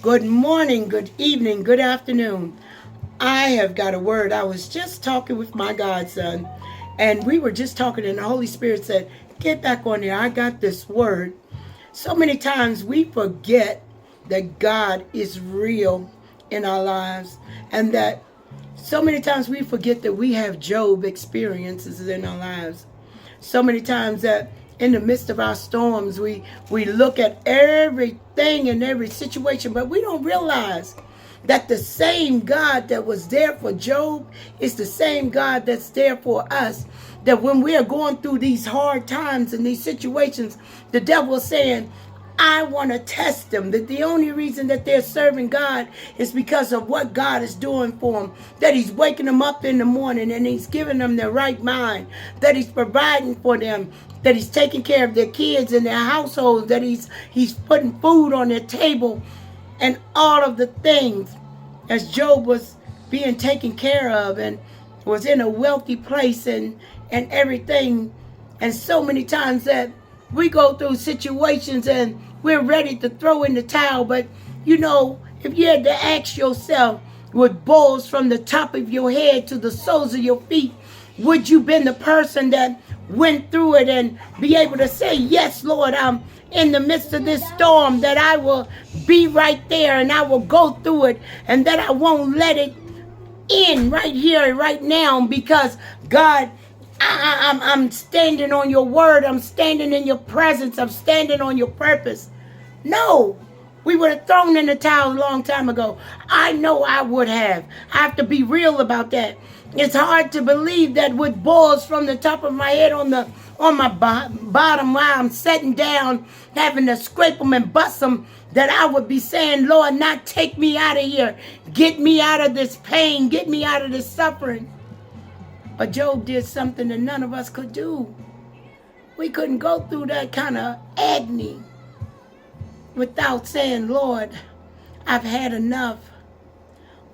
Good morning, good evening, good afternoon. I have got a word. I was just talking with my godson, and we were just talking, and the Holy Spirit said, "Get back on there. I got this word." So many times we forget that God is real in our lives, and that so many times we forget that we have Job experiences in our lives. So many times that in the midst of our storms, we look at everything and every situation, but we don't realize that the same God that was there for Job is the same God that's there for us. That when we are going through these hard times and these situations, the devil is saying, I want to test them. That the only reason that they're serving God is because of what God is doing for them. That He's waking them up in the morning and He's giving them their right mind. That He's providing for them. That He's taking care of their kids and their households. That He's putting food on their table. And all of the things as Job was being taken care of and was in a wealthy place and everything. And so many times that we go through situations and we're ready to throw in the towel. But, if you had to ask yourself, with balls from the top of your head to the soles of your feet, would you been the person that went through it and be able to say, yes, Lord, I'm in the midst of this storm, that I will be right there and I will go through it, and that I won't let it in right here and right now, because God, I'm standing on your word. I'm standing in your presence. I'm standing on your purpose. No, we would have thrown in the towel a long time ago. I know I would have. I have to be real about that. It's hard to believe that with balls from the top of my head on my bottom while I'm sitting down, having to scrape them and bust them, that I would be saying, Lord, not take me out of here. Get me out of this pain. Get me out of this suffering. But Job did something that none of us could do. We couldn't go through that kind of agony without saying, Lord, I've had enough.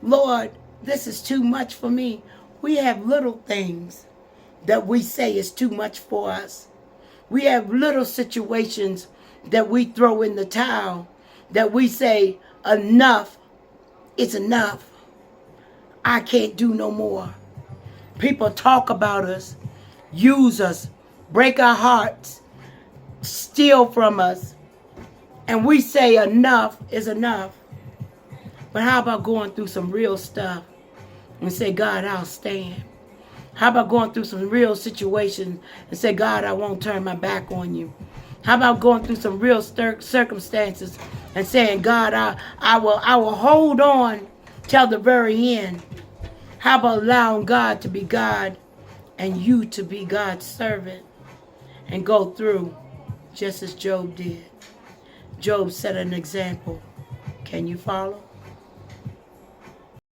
Lord, this is too much for me. We have little things that we say is too much for us. We have little situations that we throw in the towel, that we say, enough is enough. I can't do no more. People talk about us, use us, break our hearts, steal from us, and we say enough is enough. But how about going through some real stuff and say, God, I'll stand? How about going through some real situations and say, God, I won't turn my back on you? How about going through some real circumstances and saying, God, I will hold on till the very end? How about allowing God to be God and you to be God's servant and go through just as Job did? Job set an example. Can you follow?